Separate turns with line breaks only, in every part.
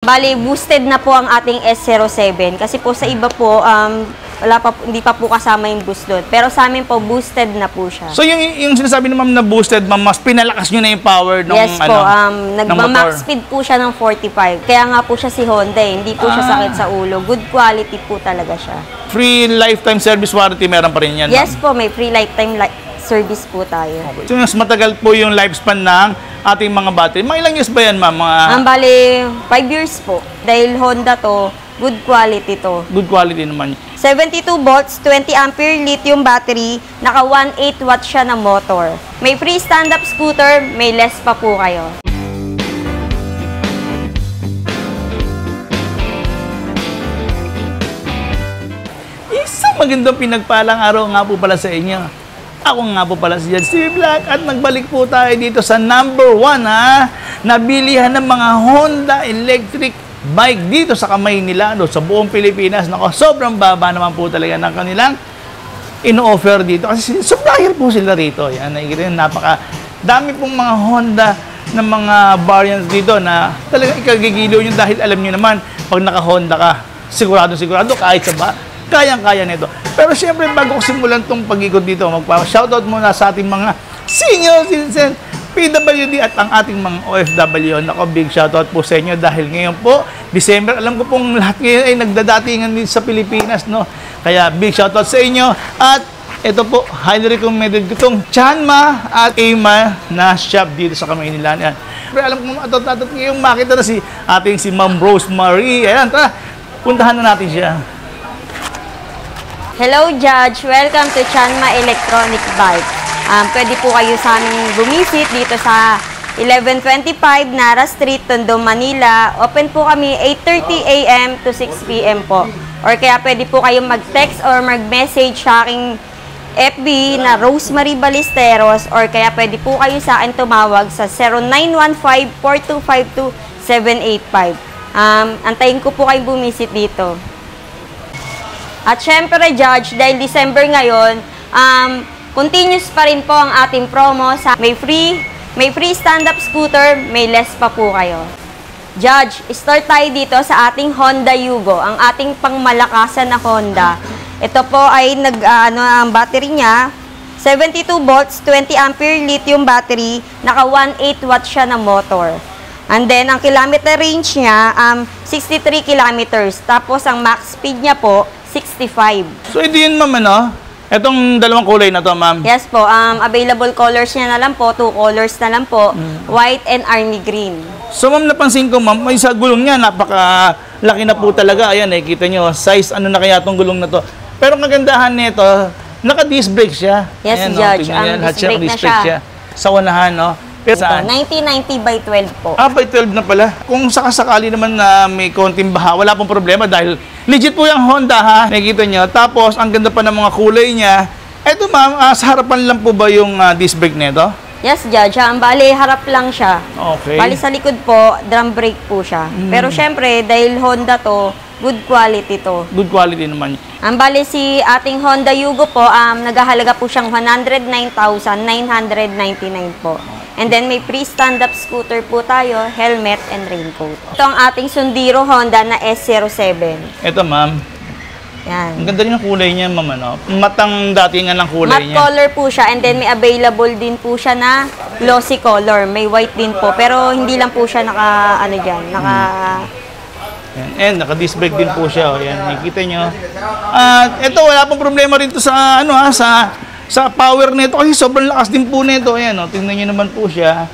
Bali, boosted na po ang ating S07 kasi po sa iba po, hindi pa po kasama yung boost doon. Pero sa amin po, boosted na po siya.
So yung sinasabi ni ma'am na boosted, ma'am, mas pinalakas nyo na yung power ng
yes po, nagma-max speed po siya ng 45. Kaya nga po siya si Honda hindi po siya sakit sa ulo. Good quality po talaga siya.
Free lifetime service warranty, meron pa rin yan?
Yes po, may free lifetime service po tayo.
Okay. So mas matagal po yung lifespan ng ating mga battery. Mga ilang years ba yan, ma'am?
Bali, 5 years po. Dahil Honda to, good quality to.
Good quality naman.
72 volts, 20 ampere lithium battery, naka 1.8 watt siya na motor. May free stand-up scooter, may less pa po kayo.
Isang magandang pinagpalang araw nga po pala sa inyo. Ako nga po pala si Jan Stevie Black at nagbalik po tayo dito sa number 1 na bilihan ng mga Honda electric bike dito sa kamay nila sa buong Pilipinas. Nako, sobrang baba naman po talaga ng kanilang ino-offer dito kasi supplier po sila rito. Yan, nakikita nyo, napaka dami pong mga Honda ng mga variants dito na talagang ikagigiliw nyo dahil alam nyo naman pag naka-Honda ka, sigurado kahit sa ba, kayang-kaya nito. Pero siyempre, bago ko simulan itong pag-ikot dito, magpa-shoutout muna sa ating mga senior citizen, PWD at ang ating mga OFW. Nako, big shoutout po sa inyo dahil ngayon po, December, alam ko pong lahat ngayon ay nagdadatingan din sa Pilipinas, no? Kaya big shoutout sa inyo at ito po, highly recommended ko itong Chanma at Ema na shop dito sa kamay nila. Pero alam ko matatat ngayong makita na si Ma'am Rosemary. Ayan, tara, puntahan na natin siya.
Hello, Judge. Welcome to Chanma Electronic Bike. Pwede po kayo sa aming bumisit dito sa 1125 Nara Street, Tondo, Manila. Open po kami 8:30 a.m. to 6 p.m. po. Or kaya pwede po kayong mag-text or mag-message sa aking FB na Rosemary Ballesteros or kaya pwede po kayo sa akin tumawag sa 0915-4252-785. Antayin ko po kayo bumisit dito. At syempre, Judge, dahil December ngayon, continuous pa rin po ang ating promo sa may free stand-up scooter, may less pa po kayo. Judge, start tayo dito sa ating Honda Yugo, ang ating pangmalakasan na Honda. Ito po ay ang battery niya, 72 volts, 20 ampere lithium battery, naka 1.8 watt siya na motor. And then, ang kilometer range niya, 63 kilometers. Tapos, ang max speed niya po, 65.
So, ito yun, ma'am, ano? Itong dalawang kulay na to, ma'am?
Yes po. Available colors niya na lang po. 2 colors na lang po. White and army green.
So, ma'am, napansin ko, ma'am, may sa gulong niya, napaka-laki na po talaga. Ayan, nakikita nyo, size, ano na kaya itong gulong na to. Pero ang kagandahan nito, naka-disc brake siya.
Yes,
ayan,
Judge.
Disc brake na siya. Sa unahan, no? Pero saan?
1990 by 12 po.
By 12 na pala. Kung sakasakali naman na may konting baha, wala pong problema dahil legit po yung Honda, ha? Nakikita nyo. Tapos, ang ganda pa ng mga kulay niya. Eto, ma'am, sa harapan lang po ba yung disc brake nito?
Yes, Judge. Bali, harap lang siya.
Okay.
Bali, sa likod po, drum brake po siya. Pero syempre, dahil Honda to, good quality to.
Good quality naman.
Bali, si ating Honda Yugo po, naghahalaga po siyang 109,999 po. And then, may free stand-up scooter po tayo, helmet and raincoat. Ito ang ating Sundiro Honda na S07.
Ito, ma'am.
Yan.
Ang ganda rin ang kulay niya, ma'am, ano? Matang datingan ng kulay
Matte
niya.
color po siya. And then, may available din po siya na glossy color. May white din po. Pero, hindi lang po siya
And naka-disc brake din po siya. Ayan, nakikita nyo. At ito, wala pong problema rin to sa, sa power nito kasi sobrang lakas din po nito. Ayan, tingnan nyo naman po siya.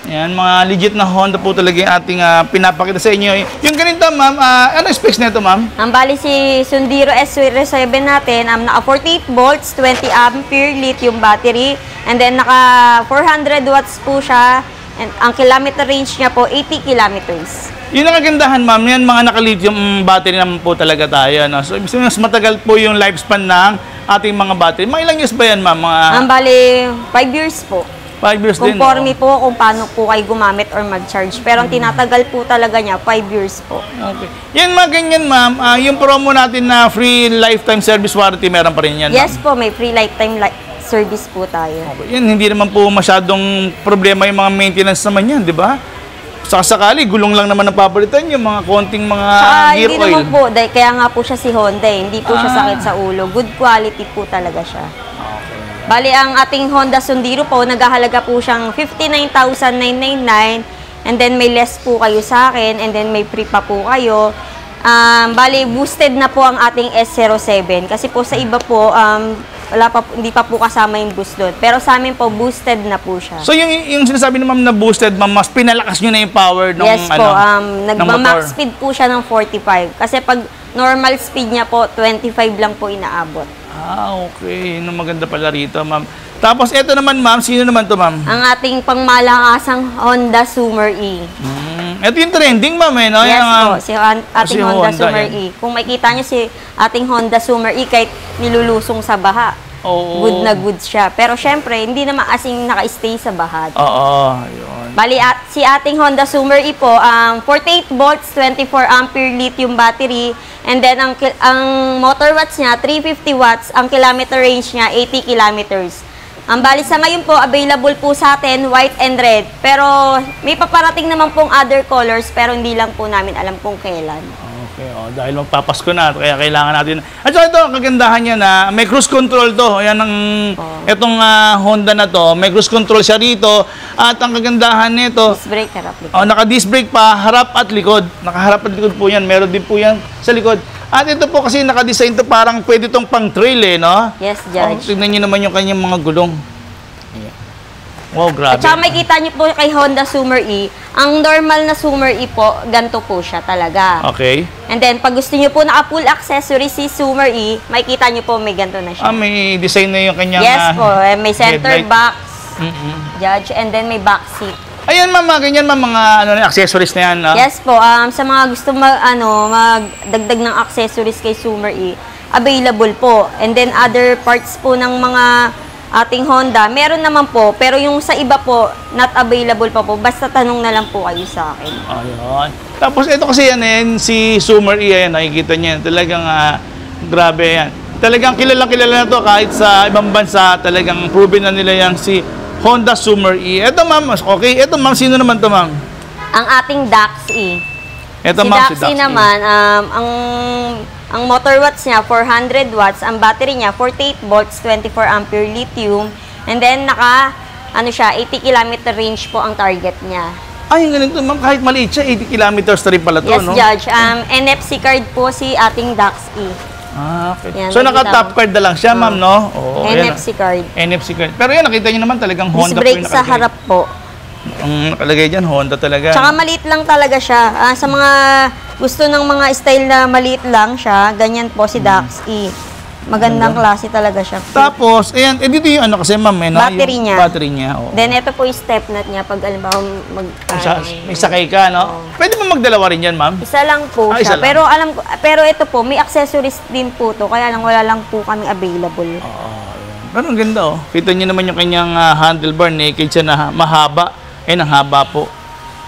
Ayan, mga legit na Honda po talaga yung ating pinapakita sa inyo. Yung ganito, ma'am, ano specs nito, ma'am?
Bali si Sundiro S07 natin, naka 48 volts, 20 ampere lithium battery, and then naka 400 watts po siya, and ang kilometer range niya po, 80 kilometers.
Yun ang kagandahan, ma'am. Yan, mga naka-lithium battery naman po talaga tayo. No? So, ibig sabihin, mas matagal po yung lifespan ng ating mga battery. Mga ilang years ba yan, ma'am?
Bali, 5 years po.
5 years din.
Conforme po kung paano po kayo gumamit or mag-charge. Pero ang tinatagal po talaga niya, 5 years po.
Okay. Yan, mga ganyan, ma'am. Yung promo natin na free lifetime service warranty, meron pa rin yan,
yes
ma'am?
po, may free lifetime service po tayo.
Okay. Yan, hindi naman po masyadong problema yung mga maintenance naman yan, di ba? sakali, gulong lang naman ang papalitan yung mga konting mga
Tsaka
gear
hindi
oil.
naman po, dahil kaya nga po siya si Honda eh. Hindi po siya sakit sa ulo. Good quality po talaga siya. Bali, ang ating Honda Sundiro po, naghahalaga po siyang 59,999. And then may less po kayo sa akin. And then may free pa po kayo. Bali, boosted na po ang ating S07. Kasi po sa iba po, hindi pa po kasama yung boost doon. Pero sa amin po, boosted na po siya.
So yung sinasabi ni ma'am na boosted, ma'am, mas pinalakas nyo na yung power ng
Yes po,
ng
nagma-max
motor.
speed po siya ng 45. Kasi pag normal speed niya po, 25 lang po inaabot.
Okay. Maganda pala rito, ma'am. Tapos ito naman, ma'am, sino naman to, ma'am?
Ang ating pangmalakasang Honda Summer E.
Ito yung trending, ma'am, eh, no?
Yes
Yung,
po, si ating
si
Honda
Honda,
Summer
yan.
E. Kung makita niyo si ating Honda Summer E, kahit nilulusong sa baha,
Oo.
good na good siya. Pero syempre, hindi naman asing naka-stay sa baha.
Oo, yun.
Bali, si ating Honda Summer E po, 48 volts, 24 ampere lithium battery, and then ang motor watts niya, 350 watts, ang kilometer range niya, 80 kilometers. Ang bali sa ngayon po, available po sa atin, white and red. Pero may paparating naman pong other colors, pero hindi lang po namin alam kung kailan.
Okay, dahil magpapasko na, kaya kailangan natin. At saka ito, kagandahan niya na may cruise control to. Ayan ang, itong Honda na to, may cruise control siya rito. At ang kagandahan nito,
Disc brake, harap likod.
naka-disc brake pa, harap at likod. Nakaharap at likod po yan. Meron din po yan sa likod. At ito po kasi naka-design to, parang pwede itong pang-trail eh, no?
Yes, Judge.
Tignan nyo naman yung kanyang mga gulong. Ayan. Wow, grabe.
At saka makikita niyo po kay Honda Summer E, ang normal na Summer E po, ganito po siya talaga.
Okay.
And then, pag gusto niyo po naka-full accessory si Summer E, makikita niyo po may ganito na siya.
May design na yung kanyang
Yes po, may center
headlight.
box, Judge, and then may back seat.
Ayan, ma'am, ganyan, ma'am, mga accessories na yan.
Yes po, sa mga gusto magdagdag ng accessories kay Summer E, available po. And then other parts po ng mga ating Honda, meron naman po, pero yung sa iba po, not available pa po. Basta tanong na lang po kayo sa akin.
Ayun. Tapos ito kasi yan, si Summer E, ayan, nakikita niya, talagang grabe yan. Talagang kilala na to kahit sa ibang bansa, talagang proven na nila yan si Honda Summer E. Ito, ma'am, okay. Ito, ma'am, sino naman to, ma'am?
Ang ating Dax E.
Ito,
Si
ma'am,
Dax E naman, ang motor watts niya, 400 watts. Ang battery niya, 48 volts, 24 ampere lithium. And then, 80 kilometer range po ang target niya.
Ay, ang galing to, ma'am. Kahit maliit siya, 80 kilometers na rin pala to,
Yes,
no?
Judge. NFC card po si ating Dax E.
Okay.
Yan,
So,
nakita
naka-top
mo.
card na lang siya, ma'am, no? Oo, ayan.
NFC card.
NFC card. Pero yan, nakita niyo naman talagang
Disc
Honda po
brake
yung
sa
nakalagay.
harap po.
Ang nakalagay dyan, Honda talaga.
Tsaka maliit lang talaga siya. Sa mga gusto ng mga style na maliit lang siya, ganyan po si Dax E. Magandang klase talaga siya.
Tapos, ayan, dito yung kasi, ma'am, no?
Battery
Yung
niya.
Battery niya, oo.
Then, ito po yung step nut niya pag alimbawa
May sakay ka, no? Pwede mo magdalawa rin yan, ma'am?
isa lang po
Isa
siya.
lang.
Pero ito po, may accessories din po to. Kaya lang wala lang po kami available.
Pero ang ganda, oh. Kita niyo naman yung kanyang handlebar, naked siya na mahaba. Ang haba po.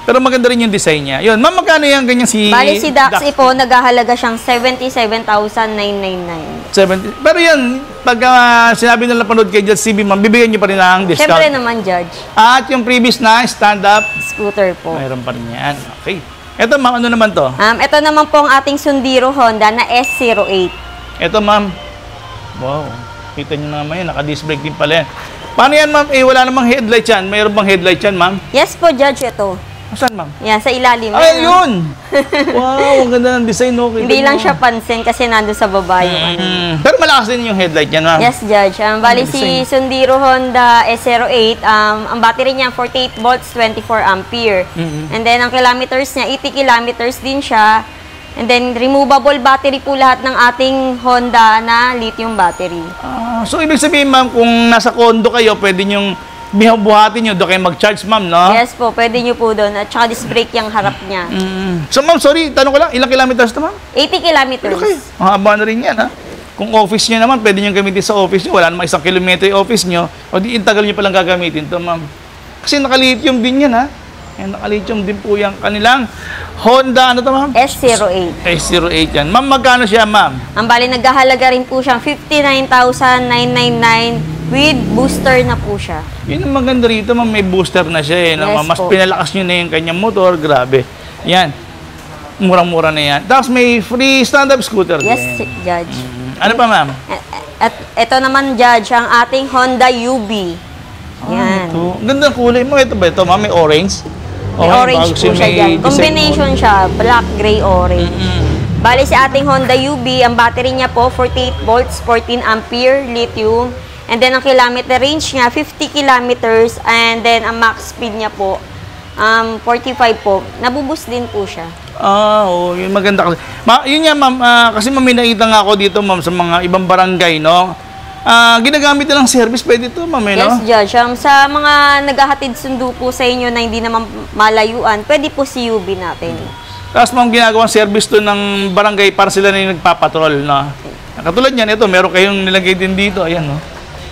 Pero maganda rin yung design niya. Yun, ma'am, magkano yan ganyan si...
Bali si Dax E po, naghahalaga siyang 77,999.
70. Pero yan, pag sinabi nila panood kay Judge CB, ma'am, bibigyan niyo pa rin ng discount.
Siyempre naman, Judge.
At yung previous na stand-up,
Scooter po.
mayroon pa rin yan. Okay. Ito, ma'am, ano naman to?
Ito naman po ang ating Sundiro Honda na S08.
Ito, ma'am. Wow. Kita niyo naman yan. Naka-disc brake din pala yan. Paano yan, ma'am? Wala namang headlight yan. Mayroon bang headlight yan, ma'am?
Yes po, Judge, ito.
Saan, ma'am?
Yan, sa ilalim.
Ay,
Yan,
yun! Wow, ang ganda ng design, no? Kita
Hindi lang
niyo.
siya pansin kasi nando sa baba yung ano.
Pero malakas din yung headlight yan, ma'am.
Yes, Judge. Bali
design.
si Sundiro Honda S08, ang battery niya 48 volts, 24 ampere. And then ang kilometers niya, 80 kilometers din siya. And then removable battery po lahat ng ating Honda na lithium battery.
So, ibig sabihin, ma'am, kung nasa condo kayo, pwede nyong buhatin nyo, doon kayo mag-charge, ma'am, no?
Yes po, pwede nyo po doon. At saka disc brake yung harap niya.
So, ma'am, sorry, tanong ko lang, ilang kilometers to, ma'am?
80 kilometers.
Okay, mahaba na rin yan, ha? Kung office nyo naman, pwede nyo gamitin sa office nyo. Wala namang 1 kilometro yung office nyo. O di, intagal nyo palang gagamitin to, ma'am. Kasi naka-lithium din yan, ha? Ayan, naka-lithium din po yung kanilang Honda, ano to ma'am?
S08.
S08 yan. Ma'am, magkano siya ma'am?
Ang bali, naghahalaga rin po siyang 59,999 with booster na po siya.
Yun ang maganda rito, ma'am. May booster na siya eh. No?
Yes
Mas
po.
pinalakas nyo na yung kanyang motor. Grabe. Yan. Murang-mura na yan. Tapos may free stand-up scooter
Yes,
din.
Judge.
Ano pa ma'am?
At ito naman, Judge, ang ating Honda UB. Yan.
Ito. Ganda ng kulay mo. Ito ba ito ma'am? May orange?
May orange po siya dyan. Combination siya, black, gray, orange. Bali si ating Honda UB, ang battery niya po, 48 volts, 14 ampere, lithium. And then ang kilometer range niya, 50 kilometers. And then ang max speed niya po, 45 po. Nabuboost din po siya.
Oo, yun maganda kasi. Yun nga ma'am, kasi ma'am, may nakita nga ako dito ma'am sa mga ibang barangay, no? Ginagamit na ng service, pwede ito ma'am, no?
Yes, Judge. Sa mga naghahatid sundo po sa inyo na hindi naman malayuan, pwede po si UB natin.
Tapos ma'am, ginagawang service to ng barangay para sila na yung nagpapatrol, no? Katulad yan, ito, meron kayong nilagay din dito, ayan, no?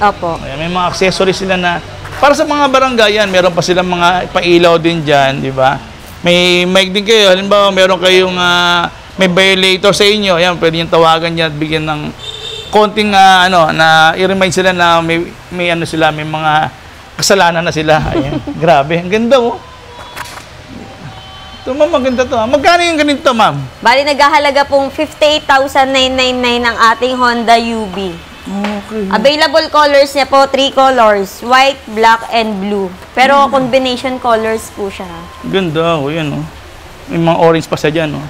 Opo.
Ayan, may mga accessories sila na, para sa mga barangay yan, meron pa silang mga pailaw din dyan, di ba? May mic din kayo, halimbawa, meron kayong may violator sa inyo, ayan, pwede yung tawagan niya at bigyan ng konting na i-remind sila na may ano sila, may mga kasalanan na sila. Ayan, grabe, ang ganda oh. Ito ma'am, maganda to. Magkano yung ganito ma'am?
Bali, naghahalaga pong 58,999 ang ating Honda UB.
Okay.
Available colors niya po, 3 colors, white, black, and blue. Pero combination colors po siya.
Ganda oh, yan oh. May mga orange pa sa dyan oh.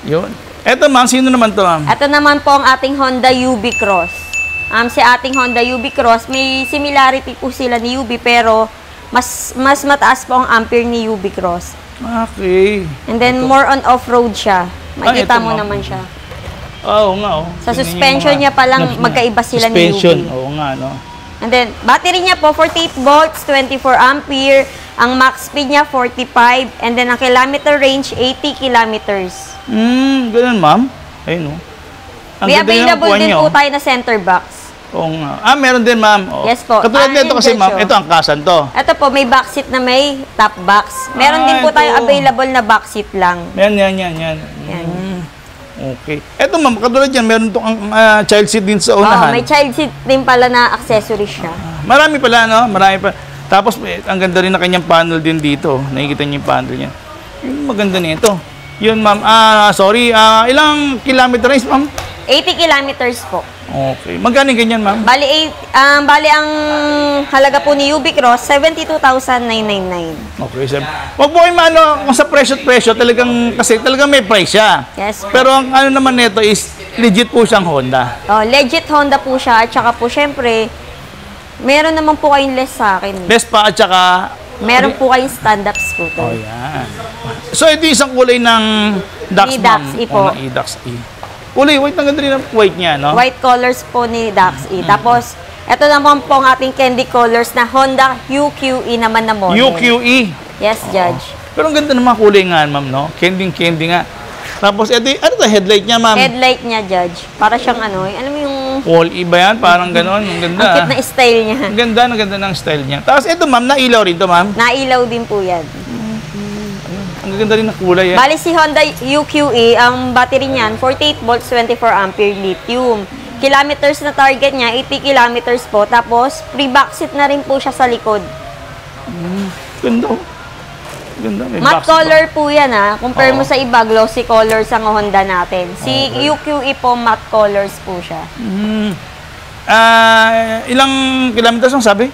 Yun. Eto ma'am, sino naman to ma'am?
Ito naman po ang ating Honda UB Cross. Si ating Honda UB Cross, may similarity po sila ni UB pero mas mataas po ang ampere ni UB Cross.
Okay.
And then more on off-road siya. Makikita
ito,
mo
ma'am.
naman siya.
Oo nga oh.
Sa
Tingnan
suspension
yung
niya pa lang magkaiba sila ni
suspension,
UB.
oo nga no.
And then battery niya po 48 volts, 24 ampere. Ang max speed niya 45 and then ang kilometer range 80 kilometers.
Ganun ma'am. Ayun oh. Ang
May
ganda yung
available
upuan
din
niyo,
po
oh.
tayo na center box.
Oo nga. Meron din ma'am. Oh.
Yes po.
Katulad nito kasi
yun,
ma'am,
Jojo.
ito ang kasan to.
Ito po, may back seat na may top box. Meron din po
ito.
tayo available na back seat lang.
Yan.
Yan.
Okay. Ito ma'am, katulad yan, meron itong child seat din sa
Oh,
unahan.
may child seat din pala na accessories siya.
Marami pala, no? Marami pa. Tapos, ang ganda rin na kanyang panel din dito. Nakikita niyo yung panel niya. Yung maganda nito. Yun ma'am, sorry, ilang kilometer range ma'am?
80 kilometers po.
Okay. Magkano yung ganyan ma'am?
Bali ang halaga po ni UB Cross, 72,999.
Okay, sir. Wag po kayo maano, kung sa presyo, talagang may price siya.
Yes po.
Pero ang ano naman nito is, legit po siyang Honda.
Oh, legit Honda po siya. At saka po, syempre, meron naman po kayong less sa akin.
Best pa at saka...
Meron po kayong stand-up scooter.
Oh, yan. So, ito yung isang kulay ng Dax,
Ni
ma'am.
Dax E po.
Ng Dax E. Kulay, white. Ang ganda rin ang white niya, no?
White colors po ni Dax E. Tapos, ito naman po ang ating candy colors na Honda UQE naman na model.
UQE.
Yes, Judge.
Pero ang ganda ng mga kulay nga, ma'am, no? Candy nga. Tapos, ito, ano to, headlight niya, ma'am?
Headlight niya, Judge. Para siyang alam mo yung
Wall-E ba yan? Parang gano'n. Ang ganda.
ang cute na style niya.
Ang ganda ng style niya. Tapos, ito, ma'am, nailaw rin to, ma'am.
Nailaw din po yan.
Ang ganda rin ng kulay, eh.
Bali si Honda UQE, ang battery niyan, 48 volts, 24 ampere lithium. Kilometers na target niya, 80 kilometers po. Tapos, pre-back seat na rin po siya sa likod.
Ganda, oh. Ganda. May
Matte
box pa.
color po yan Compare mo
Oo.
sa iba, glossy colors ang Honda natin. Si UQE po, matte colors po siya.
Ilang kilometers ang sabi?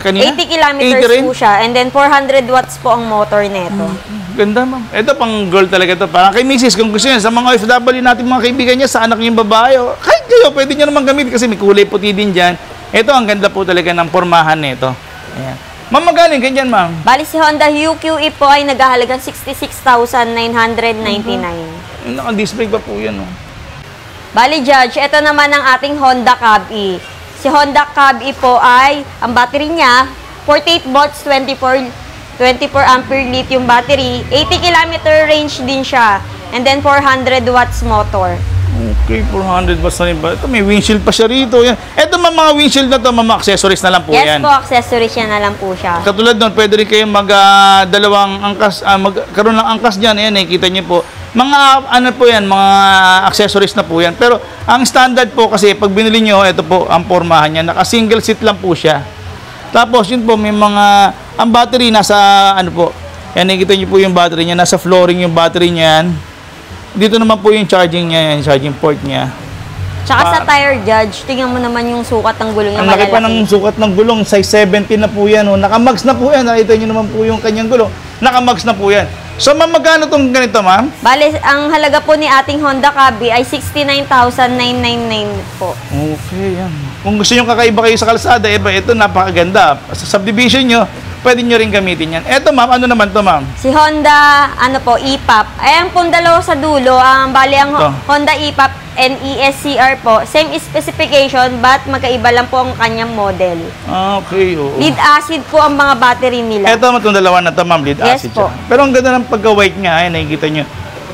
Kanina?
80 kilometers
80 rin?
po siya. And then 400 watts po ang motor neto.
Ganda, ma'am. Ito pang gold talaga ito. Parang kay Mrs. Kung gusto niya, sa mga OFW natin, mga kaibigan niya, sa anak niyang babae, kahit kayo, pwede niyo naman gamitin kasi may kulay puti din dyan. Ito, ang ganda po talaga ng pormahan nito. Ayan. Ma'am, magaling ganyan, ma'am.
Bali si Honda UQE po ay naghahalagang 66,999.
Naka-display pa po yan, oh.
Bali, Judge, ito naman ang ating Honda Cab-E. Si Honda Cab-E po ay, ang battery niya, 48 volts, 24 ampere lithium battery, 80 kilometer range din siya, and then 400 watts motor.
Okay, 400 watts na rin ba? Ito, may windshield pa siya rito. Yan. Ito, mga windshield na to, mga accessories na lang po
Yes
yan.
po, accessories yan na lang po siya.
Katulad nun, pwede rin kayong dalawang angkas, magkaroon ng angkas dyan. Ayan, nakikita niyo po. Mga, ano po yan, mga accessories na po yan. Pero, ang standard po kasi, pag binili nyo, ito po, ang pormahan niya. Naka-single seat lang po siya. Tapos, yun po, may mga, ang battery nasa, ano po, yan, nakikita niyo po yung battery niya. Nasa flooring yung battery niyan. Dito naman po yung charging niya, yung charging port niya.
Tsaka sa tire, Judge, tingnan mo naman yung sukat ng gulong niya,
Ang laki
malalaki.
pa ng sukat ng gulong, size 17 na po yan. Oh. Naka-mags na po yan. Nakita niyo naman po yung kanyang gulong. Naka-mags na po yan. So, ma'am, magkano itong ganito, ma'am?
Bale, ang halaga po ni ating Honda Cabi ay 69,999 po.
Okay, yan. Kung gusto nyo kakaiba kayo sa kalsada, ito napakaganda. Sa subdivision nyo, pwede nyo rin gamitin yan. Eto, ma'am, ano naman to, ma'am?
Si Honda, ano po, E-Pop. Ayan pong dalawa sa dulo. Bali, ang
Ito.
Honda E-Pop and ESCR po, same specification, but magkaiba lang po ang kanyang model.
Okay, oo.
Lead acid po ang mga battery nila.
Eto, itong dalawa na to, ma'am, lead
Yes
acid
po.
siya. Pero ang ganda ng pagka-white niya, ayun, nakikita nyo.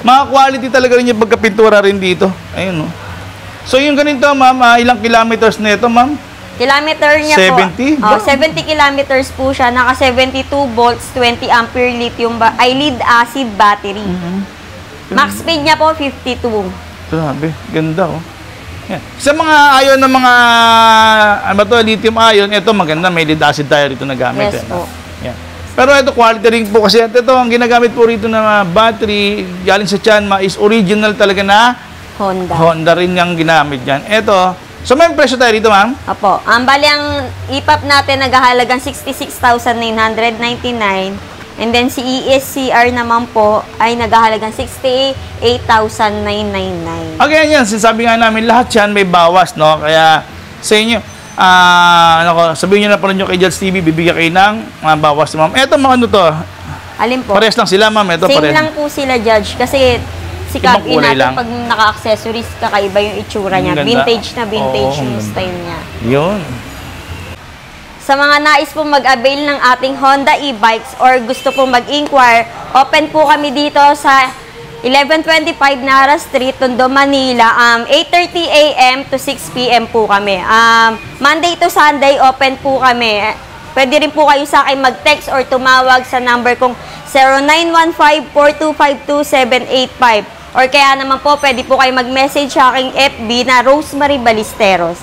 Mga quality talaga rin yung pagka-pintura rin dito. Ayun, no. So, yung ganito, ma'am, ilang kilometers na ito, ma'am?
Kilometer niya
70?
po. 70 kilometers po siya. Naka 72 volts, 20 ampere lithium lead acid battery. Max speed niya po 52.
Grabe, ganda, oh. Yan. Sa mga ayon ng mga, ano ba to, lithium ion, ito maganda, may lead acid tayo rito na gamit.
Yes po.
Yan. Pero ito, quality ring po kasi. Ito, ang ginagamit po rito na battery, galing sa Chanma, is original talaga na
Honda.
Honda rin yung ginamit dyan. Ito, so may presyo tayo rito, ma'am?
Opo. Ang bali ang E-Pop natin naghahalagang 66,999. And then si ESCR naman po ay naghahalagang 68,999.
Okay, yan. Sinasabi nga namin, lahat yan may bawas, no? Kaya sa inyo, sabihin nyo na pala nyo kay Judge TV, bibigyan kayo ng bawas, ma'am. Ito, mga ano to?
Alin po?
Pares lang sila, ma'am. Ito,
Same
pares.
lang po sila, Judge. Kasi si
Ibang
Cabi
kulay
natin,
lang.
pag naka-accessories, kakaiba yung itsura niya.
Ang ganda.
Vintage na vintage
Oo, ang
yung
ganda.
style niya.
Yun.
Sa mga nais pong mag-avail ng ating Honda e-bikes or gusto pong mag-inquire, open po kami dito sa 1125 Nara Street, Tondo, Manila. 8:30 a.m. to 6 p.m. po kami. Monday to Sunday, open po kami. Pwede rin po kayo sa akin mag-text or tumawag sa number kong 0915-4252-785. Or kaya naman po, pwede po kayo mag-message sa aking FB na Rosemary Ballesteros.